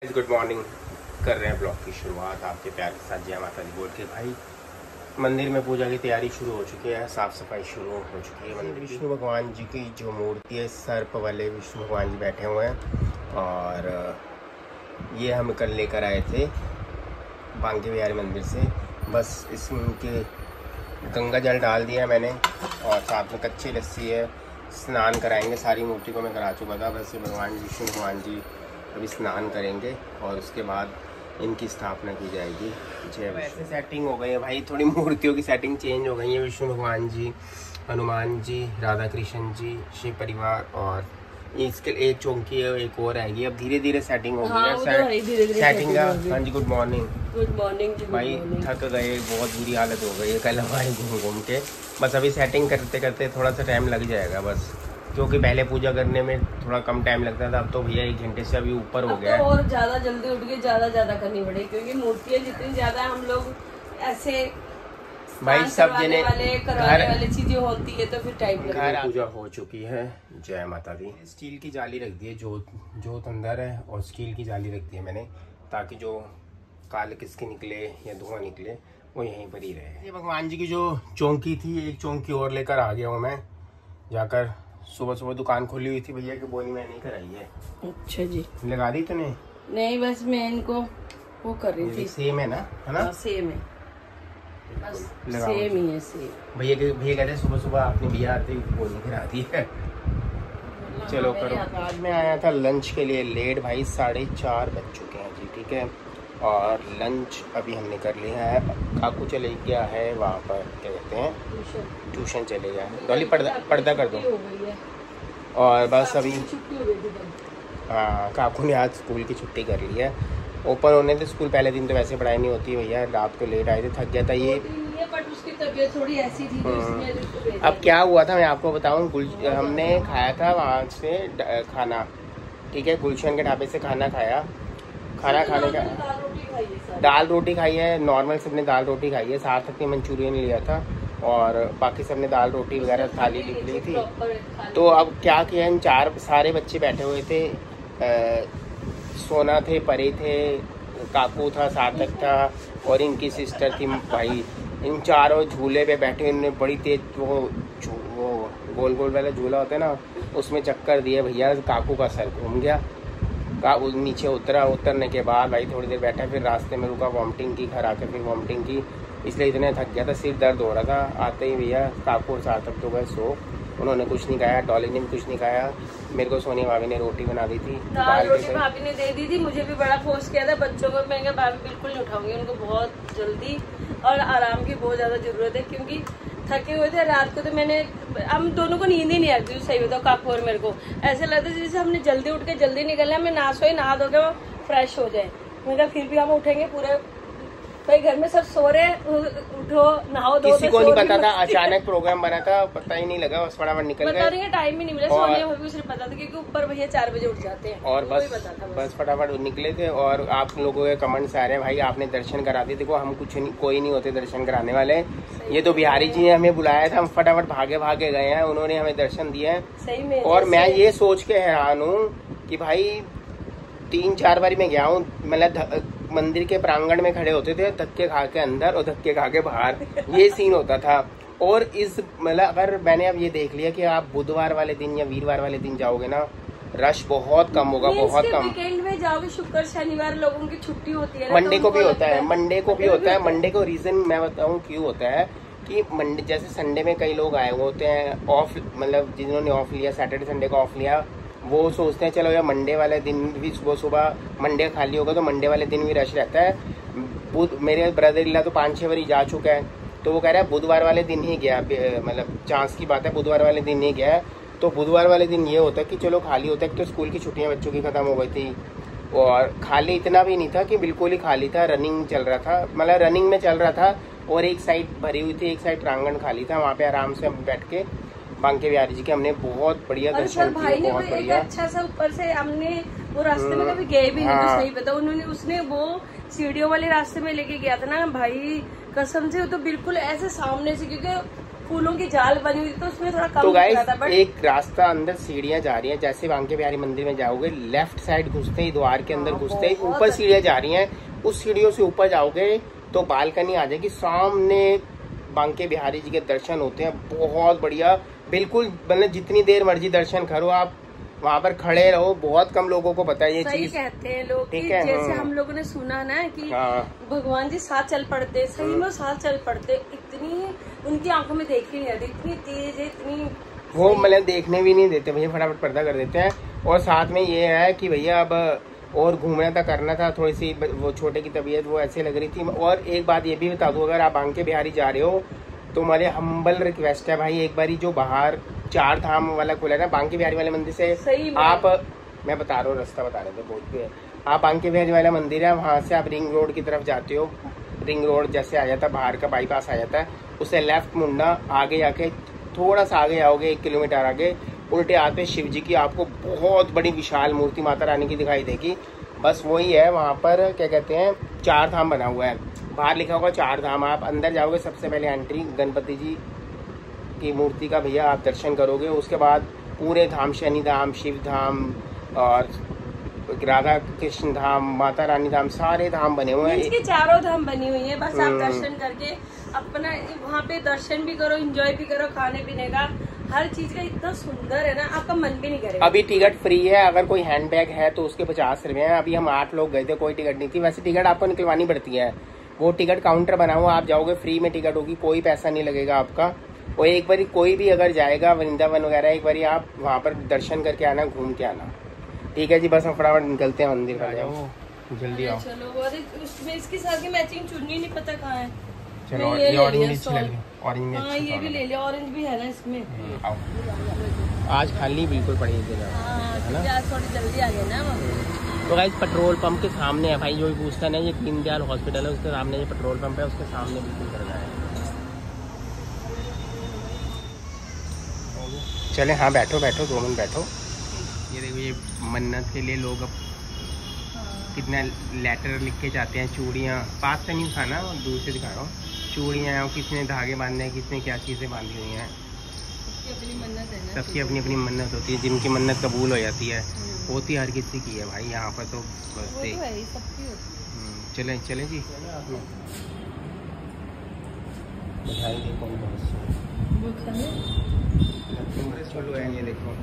Good morning. कर रहे हैं ब्लॉग की शुरुआत आपके प्यार के साथ जय माता दी बोल के। भाई मंदिर में पूजा की तैयारी शुरू हो चुकी है, साफ सफाई शुरू हो चुकी है। मंदिर विष्णु भगवान जी की जो मूर्ति है, सर्प वाले विष्णु भगवान जी बैठे हुए हैं और ये हम कल लेकर आए थे बांके बिहारी मंदिर से। बस इसमें उनके गंगा जल डाल दिया मैंने और साथ में कच्ची लस्सी है, स्नान कराएंगे। सारी मूर्ति को मैं करा चुका था, वैसे भगवान जी विष्णु भगवान जी अभी स्नान करेंगे और उसके बाद इनकी स्थापना की जाएगी। वैसे सेटिंग हो गई है भाई, थोड़ी मूर्तियों की सेटिंग चेंज हो गई है। विष्णु भगवान जी, हनुमान जी, राधा कृष्ण जी, शिव परिवार और इसके एक चौकी है, एक और आएगी। अब धीरे धीरे सेटिंग हो गई है। सेटिंग का हाँ जी, गुड मॉर्निंग। गुड मॉर्निंग जी। भाई थक गए, बहुत बुरी हालत हो गई है कल हमारी घूम घूम के। बस अभी सेटिंग करते करते थोड़ा सा टाइम लग जाएगा बस, क्योंकि पहले पूजा करने में थोड़ा कम टाइम लगता था। अब तो भैया 1 घंटे से अभी ऊपर हो गया है। और ज्यादा जल्दी उठ के ज्यादा करनी पड़ेगी, क्योंकि मूर्तियाँ जितनी ज्यादा हम लोग ऐसे भाई सब जने करवाने वाली चीजें होती है तो फिर टाइम लगेगा। घर पूजा हो चुकी है, जय माता दी। स्टील की जाली रख दी है, जोत अंदर है और स्टील की जाली रख दी है मैंने, ताकि जो काले किसके निकले या धुआं निकले वो यहीं पर ही रहे। ये भगवान जी की जो चौकी थी, एक चौकी और लेकर आ गया हूँ मैं। जाकर सुबह दुकान खोली हुई थी भैया की, बोली मैं नहीं कराई है। अच्छा जी, लगा दी तूने? नहीं, बस मैं इनको वो कर रही थी। सेम है ना, है ना? सेम है, बस सेम ही है सेम। भैया कहते सुबह आपने भैया आते ही बोली करा दी है। चलो करो। आज मैं आया था लंच के लिए लेट भाई, 4:30 बज चुके हैं जी, ठीक है। और लंच अभी हमने कर लिया है। काकू चले गया है वहाँ पर, क्या कहते हैं, ट्यूशन चले गया है। डॉली पर्दा कर दो। और बस अभी हाँ, काकू ने आज स्कूल की छुट्टी कर ली है। ओपन होने थे स्कूल, पहले दिन तो वैसे पढ़ाई नहीं होती भैया। रात को लेट आए थे, थक गया था ये। बट उसकी तबीयत थोड़ी ऐसी थी। अब क्या हुआ था मैं आपको बताऊँ। हमने खाया था वहाँ से खाना, ठीक है, गुलशन के ढाबे से खाना खाया। खाना खाने का दाल रोटी खाई है, नॉर्मल सबने दाल रोटी खाई है। सार्थक ने मंचूरियन लिया था और बाकी सबने दाल रोटी वगैरह थाली ली थी। तो अब क्या किया, इन सारे बच्चे बैठे हुए थे। सोना थे, परे थे, काकू था, सार्थक था और इनकी सिस्टर थी। भाई इन चारों झूले पे बैठे, इन्होंने बड़ी तेज वो गोल गोल वाला झूला होता है ना, उसमें चक्कर दिए भैया। काकू का सर घूम गया। नीचे उतरने के बाद भाई थोड़ी देर बैठा, फिर रास्ते में रुका, वॉमिटिंग की, घर आकर फिर वॉमिटिंग की, इसलिए इतने थक गया था, सिर दर्द हो रहा था। आते ही भैया काकू और सार्थक तो गए सो, उन्होंने कुछ नहीं खाया, डॉली ने भी कुछ नहीं खाया। मेरे को सोनिया भाभी ने रोटी बना दी थी, दाल रोटी भाभी ने दे दी थी। मुझे भी बड़ा फोर्स किया था बच्चों को, मैं भाभी बिल्कुल नहीं उठाऊंगी, उनको बहुत जल्दी और आराम की बहुत ज्यादा जरूरत है, क्योंकि थके हुए थे रात को। तो मैंने, हम दोनों को नींद ही नहीं आती, सही बताओ काकू और मेरे को ऐसे लगता है जैसे हमने जल्दी उठ के जल्दी निकलना है। मैं नहा धो के फ्रेश हो जाए, मेरा फिर भी हम उठेंगे पूरे भाई, घर में सब सो रहे, उठो नहाओ धो। किसी को नहीं पता था, अचानक प्रोग्राम बना था, पता ही नहीं लगा, बस फटाफट निकल गए। टाइम ही नहीं मिला सोने में भी, सिर्फ पता था क्योंकि ऊपर भैया 4 बजे उठ जाते हैं। और बस फटाफट निकले थे। और आप लोगों के कमेंट्स आ रहे हैं, भाई आपने दर्शन करा दिए। देखो हम कोई नहीं होते दर्शन कराने वाले, ये तो बिहारी जी ने हमें बुलाया था, हम फटाफट भागे गए हैं, उन्होंने हमें दर्शन दिए हैं सही में। और मैं ये सोच के हैरान हूँ कि भाई 3-4 बारी मैं गया हूँ, मतलब मंदिर के प्रांगण में खड़े होते थे, धक्के खा के अंदर और धक्के खा के बाहर, ये सीन होता था। और इस मतलब अगर मैंने अब ये देख लिया कि आप बुधवार वाले दिन या वीरवार वाले दिन जाओगे ना, रश बहुत कम होगा, बहुत कम। वीकेंड में जाओगे, शुक्र शनिवार लोगों की छुट्टी होती है, मंडे को भी होता है, मंडे को भी होता है। मंडे को रीजन मैं बताऊँ क्यों होता है कि मंडे जैसे संडे में कई लोग आए हुए होते हैं ऑफ, मतलब जिन्होंने ऑफ लिया, सैटरडे संडे को ऑफ लिया, वो सोचते हैं चलो यार मंडे वाले दिन भी सुबह मंडे खाली होगा तो मंडे वाले दिन भी रश रहता है। मेरे ब्रदर इला तो 5-6 बारी जा चुका है, तो वो कह रहा है बुधवार वाले दिन ही गया, मतलब चांस की बात है, बुधवार वाले दिन ही गया है। तो बुधवार वाले दिन ये होता है कि चलो खाली होता है, तो स्कूल की छुट्टियां बच्चों की खत्म हो गई थी। और खाली इतना भी नहीं था कि बिल्कुल ही खाली था, रनिंग चल रहा था, मतलब रनिंग में चल रहा था। और एक साइड भरी हुई थी, एक साइड प्रांगण खाली था, वहाँ पे आराम से बैठ के बांके बिहारी जी के हमने बहुत बढ़िया दर्शन किए, बहुत बढ़िया। अच्छा सा ऊपर से हमने वो रास्ते में कभी गए भी नहीं, तो सही पता उसने वो सीढ़ियों वाले रास्ते में लेके गया था ना भाई, कसम से वो तो बिल्कुल ऐसे सामने से, क्योंकि फूलों की जाल बनी हुई, तो उसमें थोड़ा कम तो गाइस था, बट एक रास्ता अंदर सीढ़ियां जा रही हैं, जैसे बांके बिहारी मंदिर में जाओगे लेफ्ट साइड घुसते ही द्वार के अंदर घुसते ही ऊपर सीढ़ियां जा रही हैं, उस सीढ़ियों से ऊपर जाओगे तो बालकनी आ जाएगी, सामने बांके बिहारी जी के दर्शन होते हैं, बहुत बढ़िया। बिल्कुल मतलब जितनी देर मर्जी दर्शन करो आप, वहाँ पर खड़े रहो, बहुत कम लोगों को पता है ये सही चीज। कहते हैं लोग कि ठीक है, जैसे हम लोगों ने सुना ना कि हाँ। भगवान जी साथ चल पड़ते, सही में साथ चल पड़ते, इतनी उनकी आंखों में देख ही नहीं आती, इतनी तेज है, इतनी वो मतलब देखने भी नहीं देते भैया, फटाफट पर्दा कर देते हैं। और साथ में ये है कि भैया अब और घूमना था, करना था, थोड़ी सी वो छोटे की तबीयत वो ऐसे लग रही थी। और एक बात ये भी बता दूं, अगर आप बांके बिहारी जा रहे हो तो मेरे हम्बल रिक्वेस्ट है भाई, एक बारी जो बाहर 4 धाम वाला खुला है ना बांके बिहारी वाले मंदिर से, सही में आप मैं बता रहा हूँ, रास्ता बता रहे थे बहुत पे, आप बांके बिहारी वाला मंदिर है, वहाँ से आप रिंग रोड की तरफ जाते हो, रिंग रोड जैसे आ जाता है, बाहर का बाईपास आ जाता है, उससे लेफ्ट मुड़ना, आगे जाके थोड़ा सा आगे आओगे 1 किलोमीटर आगे, उल्टे हाथ पे शिव जी की आपको बहुत बड़ी विशाल मूर्ति माता रानी की दिखाई देगी। बस वही है, वहाँ पर क्या कहते हैं 4 धाम बना हुआ है, बाहर लिखा होगा 4 धाम। आप अंदर जाओगे सबसे पहले एंट्री गणपति जी की मूर्ति का भैया आप दर्शन करोगे, उसके बाद पूरे धाम, शनि धाम, शिव धाम और राधा कृष्ण धाम, माता रानी धाम, सारे धाम बने हुए हैं। इसकी 4 धाम बनी हुई है, बस आप दर्शन करके अपना वहाँ पे दर्शन भी करो, एंजॉय भी करो, खाने पीने का हर चीज का इतना सुंदर है ना, आपका मन भी नहीं करेगा। अभी टिकट फ्री है, अगर कोई हैंड बैग है तो उसके 50 रुपए हैं। अभी हम 8 लोग गए थे, कोई टिकट नहीं थी, वैसे टिकट आपको निकलवानी पड़ती है, वो टिकट काउंटर बना हुआ, आप जाओगे फ्री में टिकट होगी, कोई पैसा नहीं लगेगा आपका। और एक बारी कोई भी अगर जाएगा वृंदावन वगैरह, एक बारी आप वहाँ पर दर्शन करके आना, घूम के आना। ठीक है जी, बस हम फटाफट निकलते हैं मंदिर का, जल्दी आओ। चलो, और उसमें इसके साथ की मैचिंग चुन्नी नहीं पता कहाँ है। चलो ये ऑरेंज अच्छी लग रही है, ऑरेंज में हाँ ये भी ले लिया, ऑरेंज भी है ना इसमें। आओ, आज खाली बिल्कुल पड़ी है जगह, है ना, आज थोड़ी जल्दी आ गए ना हम। तो गाइस पेट्रोल पंप के सामने है भाई, जो भी पूछता है ना, ये दीनदयाल हॉस्पिटल है, उसके सामने ये पेट्रोल पंप है, उसके सामने बिल्कुल करना है। चले, हाँ बैठो बैठो, 2 मिनट बैठो। ये देखो, ये मन्नत के लिए लोग अब कितना लेटर लिख के जाते हैं, चूड़ियाँ, पास से नहीं उठाना, दूर से दिखा रहा हूँ, चूड़ियाँ, किसने धागे बांधने हैं, किसने क्या चीज़ें बांधी हुई हैं, सबकी अपनी अपनी मन्नत होती है, जिनकी मन्नत कबूल हो जाती है, होती हर किसी की है भाई, यहाँ पर तो बस चले चले जी, मिठाई देखो, चलो ये देखो,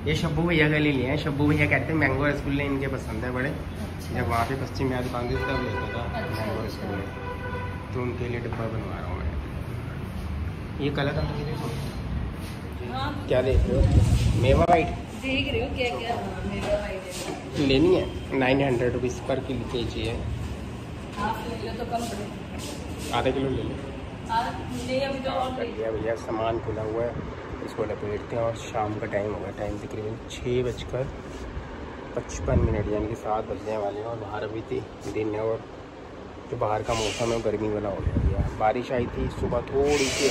ये शब्बू भैया का ले लिए हैं, शब्बू भैया कहते हैं मैंगो रसगुल्ले इनके पसंद है बड़े, जब वहाँ पे पश्चिम बिहार दुकान थी तब लेता था मैंगो रसगुल्ले, तो उनके लिए डिब्बा बनवा रहा हूँ मैं। ये कलर का क्या देख रहे हो, मेवा वाइट देख रही हूँ क्या क्या मेवा वाइट लेनी है, 900 रुपीज़ पर केजी है, आप ले लो तो कम पड़े, आधा किलो ले लो। नहीं अभी तो और ले भैया भैया सामान खुला हुआ है, इसको लपेटते हैं, और शाम का टाइम होगा, टाइम तकरीबन 6:55 यानी कि 7 बजने वाले हैं, और बाहर अभी थी दिन है, और जो बाहर का मौसम है गर्मी वाला हो गया, बारिश आई थी सुबह थोड़ी सी,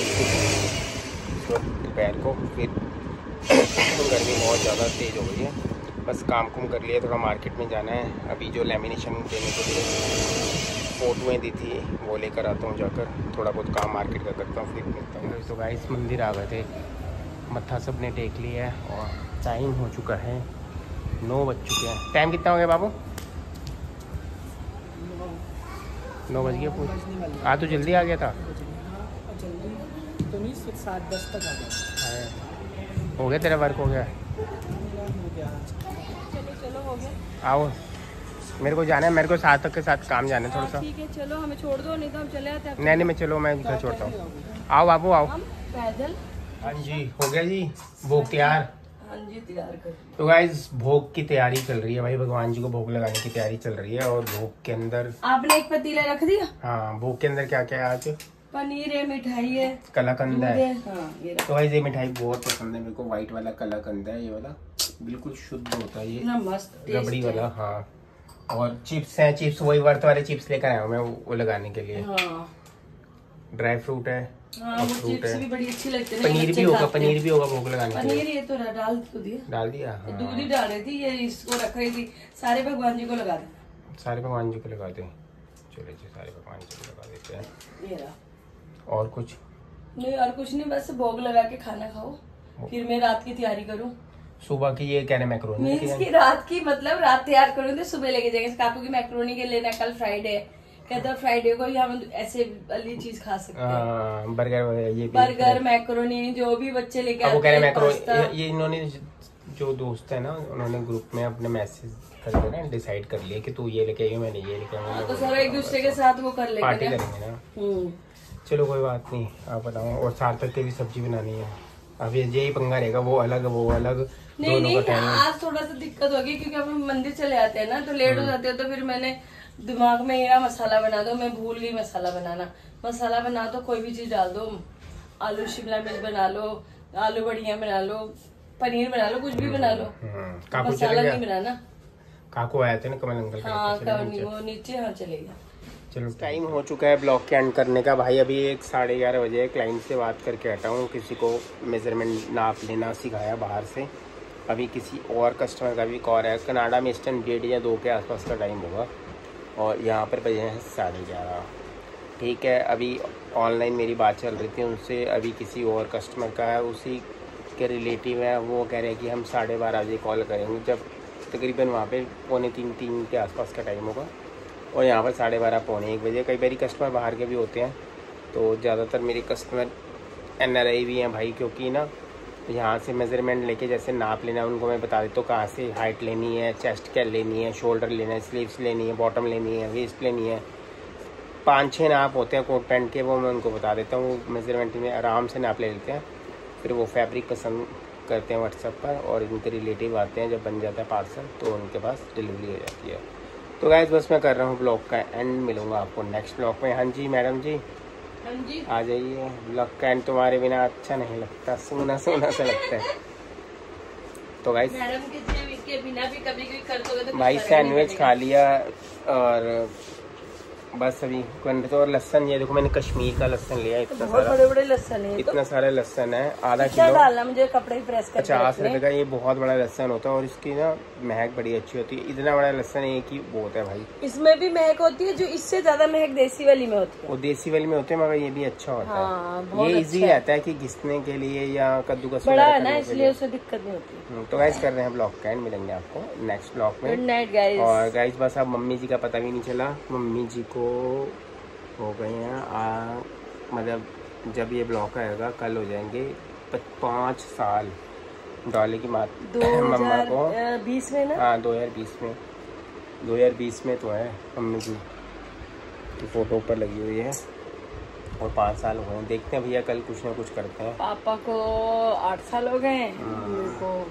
दोपहर को फिर तो गर्मी बहुत ज़्यादा तेज़ हो गई है। बस काम कुम कर लिया, थोड़ा मार्केट में जाना है, अभी जो लेमिनेशन देने के लिए फ़ोटोएँ दी थी वो लेकर आता हूँ, जाकर थोड़ा बहुत काम मार्केट का करता हूँ, फिर मिलता हूँ। तो गाइस मंदिर आ गए थे, मत्था सब ने टेक लिया है, और टाइम हो चुका है 9 बज चुके हैं। टाइम कितना हो गया बाबू? 9 बज गया पूछ, आज तो जल्दी आ गया था, तो नहीं 7-10 तक आ गया। हो गया तेरा वर्क हो गया? चलो हो गया, आओ, मेरे को जाना है, मेरे को 7 तक के साथ काम जाना है थोड़ा सा। ठीक है चलो, हमें छोड़ दो, नहीं तो हम चले आते हैं। नहीं मैं चलो, मैं घर छोड़ता हूँ, आओ बाबू आओ। हम पैदल, हाँ जी हो गया जी, भोग तैयार। हाँ जी तैयार कर। तो गाइस भोग की तैयारी चल रही है भाई, भगवान जी को भोग लगाने की तैयारी चल रही है, और भोग के अंदर आपने एक पतीला रख दिया? हाँ, भोग के अंदर क्या क्या है आज? पनीर है, मिठाई है, कलाकंद है। हाँ, ये तो भाई ये मिठाई बहुत पसंद है मेरे को, व्हाइट वाला कलाकंद है, ये वाला बिल्कुल शुद्ध होता है, ये मस्त रबड़ी वाला। हाँ, और चिप्स है, चिप्स वही वर्थ वाले चिप्स लेकर आया हूँ मैं, वो लगाने के लिए। हाँ, ड्राई फ्रूट है, हाँ, वो चिप्स भी बड़ी अच्छी लगती है। पनीर भी होगा, पनीर भी होगा भोग लगाने के लिए। पनीर ये तो डाल तो दिया, डाल दिया। हाँ, दूध ही डाल रही थी, ये इसको रख रही थी, सारे भगवान जी को लगा दे, सारे भगवान जी को लगा दें। चलो जी, सारे भगवान जी को लगा देते हैं। ये रहा। और कुछ नहीं और कुछ नहीं, बस भोग लगा के खाना खाओ, फिर मैं रात की तैयारी करूँ। सुबह की ये क्या है मैक्रोनी मीन्स की रात की, मतलब रात तैयार करूँ तो सुबह लेके जाएंगे। काकू की मैक्रोनी के लेना, कल फ्राइडे है, कहते हैं फ्राइडे को ही हम ऐसे वाली चीज खा सकते हैं। बर्गर वगैरह, ये बर्गर मैक्रोनी जो भी बच्चे लेके वो कह आते रहे हैं, पास्ता। मैक्रोनी, ये इन्होंने जो दोस्त है ना, उन्होंने ग्रुप में अपने मैसेज करके ना डिसाइड कर लिया कि तू ये लेके आई, मैंने ये लेके आऊंगा, तो सब एक दूसरे के साथ वो कर लेंगे, पार्टी करेंगे ना। चलो कोई बात नहीं, आप बताओ। और सार्थक की भी सब्जी बनानी है, अब यही पंगा रहेगा, वो अलग वो अलग। नहीं आज थोड़ा सा दिक्कत होगी क्योंकि हम मंदिर चले आते हैं ना, तो लेट हो जाते हैं, तो फिर मैंने दिमाग में ये मसाला बना दो, मैं भूल गई मसाला बनाना। मसाला बना दो, कोई भी चीज डाल दो, आलू शिमला मिर्च बना लो, आलू बढ़िया बना लो, पनीर बना लो, कुछ भी बना लो, मसाला नहीं बनाना। काकू आए थे ना कमल अंकल, हाँ वो नीचे, हाँ चलेगा। चलो टाइम हो चुका है ब्लॉग के एंड करने का भाई। अभी 11:30 बजे क्लाइंट से बात करके हटा हूँ, किसी को मेजरमेंट नाप लेना सिखाया बाहर से। अभी किसी और कस्टमर का भी कॉल है। कनाडा में इस टाइम 1:30 या 2 के आसपास का टाइम होगा और यहाँ पर बजे हैं 11:30। ठीक है, अभी ऑनलाइन मेरी बात चल रही थी उनसे। अभी किसी और कस्टमर का है, उसी के रिलेटिव है, वो कह रहे हैं कि हम 12:30 बजे कॉल करेंगे, जब तकरीबन वहाँ पे 2:45-3 के आसपास का टाइम होगा और यहाँ पर 12:30 पौने 1 बजे। कई बार कस्टमर बाहर के भी होते हैं, तो ज़्यादातर मेरे कस्टमर NRI भी हैं भाई, क्योंकि ना यहाँ से मेज़रमेंट लेके जैसे नाप लेना उनको मैं बता देता हूँ कहाँ से हाइट लेनी है, चेस्ट क्या लेनी है, शोल्डर लेना है, स्लीव्स लेनी है, बॉटम लेनी है, वेस्ट लेनी है। 5-6 नाप होते हैं कोट पैंट के, वो मैं उनको बता देता हूँ। मेज़रमेंट में आराम से नाप ले लेते हैं, फिर वो फैब्रिक पसंद करते हैं व्हाट्सएप पर और इनके रिलेटिव आते हैं, जब बन जाता है पार्सल तो उनके पास डिलीवरी हो जाती है। तो गाइस बस मैं कर रहा हूँ ब्लॉग का एंड, मिलूंगा आपको नेक्स्ट ब्लॉग में। हाँ जी मैडम जी, हाँ जी आ जाइए। ब्लॉग का एंड तुम्हारे बिना अच्छा नहीं लगता, सोना सोना सा लगता है। तो गाइस मैडम के बिना भी कभी कभी कर दोगे तो भाई सैंडविच खा लिया और बस अभी तो। और लहसन, ये देखो मैंने कश्मीर का लहसन लिया, इतना बहुत सारा, बड़े बड़े लहसन है, इतना सारा लहसन है, आधा क्या किलो डालना, मुझे कपड़े प्रेस करके 50 रुपए का। ये बहुत बड़ा लहसन होता है और इसकी ना महक बड़ी अच्छी होती है। इतना बड़ा लहसन एक ही बहुत है भाई। इसमें भी महक होती है, जो इससे ज्यादा महक देसी वाली में होती है। वो देसी वाली में होते हैं, मगर ये भी अच्छा होता हाँ, है। ये इजी रहता है कि घिसने के लिए या कद्दूकस बड़ा है ना, इसलिए उसे दिक्कत नहीं होती। तो गाइस कर रहे हैं ब्लॉग का एंड, मिलेंगे आपको नेक्स्ट ब्लॉग में। Good night guys. और गाइस बस अब मम्मी जी का पता भी नहीं चला। मम्मी जी को हो गए हैं मतलब जब ये ब्लॉग आएगा कल हो जाएंगे 5 साल डॉली की माँ मम्मा को 20 में ना। हाँ 2020 में तो है मम्मी की फोटो ऊपर लगी हुई है और 5 साल हो गए। देखते हैं भैया कल कुछ ना कुछ करते हैं। पापा को 8 साल हो गए, मम्मी को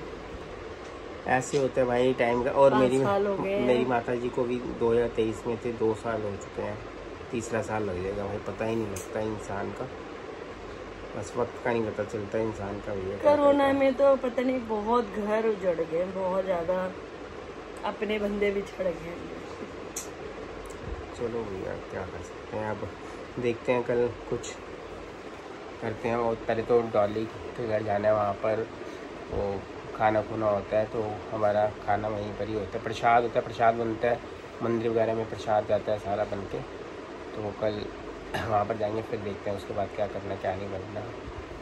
ऐसे होता है भाई टाइम का। और 5 साल हो गए। मेरी माता जी को भी 2023 में थे, 2 साल हो चुके हैं, 3रा साल लग जाएगा भाई। पता ही नहीं लगता इंसान का, बस वक्त का नहीं पता चलता इंसान का। भैया कोरोना में तो पता नहीं बहुत घर उजड़ गए, बहुत ज्यादा अपने बंदे बिछड़ गए। चलो भैया क्या कर सकते हैं, अब देखते हैं कल कुछ करते हैं। और पहले तो डॉली के घर जाना है, वहाँ पर वो खाना खुना होता है, तो हमारा खाना वहीं पर ही होता है। प्रसाद होता है, प्रसाद बनता है, मंदिर वगैरह में प्रसाद जाता है सारा बन के। तो कल वहाँ पर जाएंगे, फिर देखते हैं उसके बाद क्या करना क्या नहीं बनना।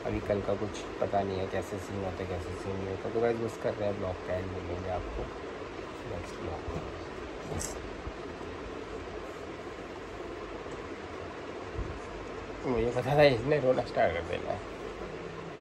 अभी कल का कुछ पता नहीं है, कैसे सीन होता है कैसे सीन नहीं होता। तो गाइस बस कर रहे हैं ब्लॉग का एंड, मिलेंगे आपको नेक्स्ट ब्लॉग में। मुझे पता था इसने रोना स्टार्ट कर देना है।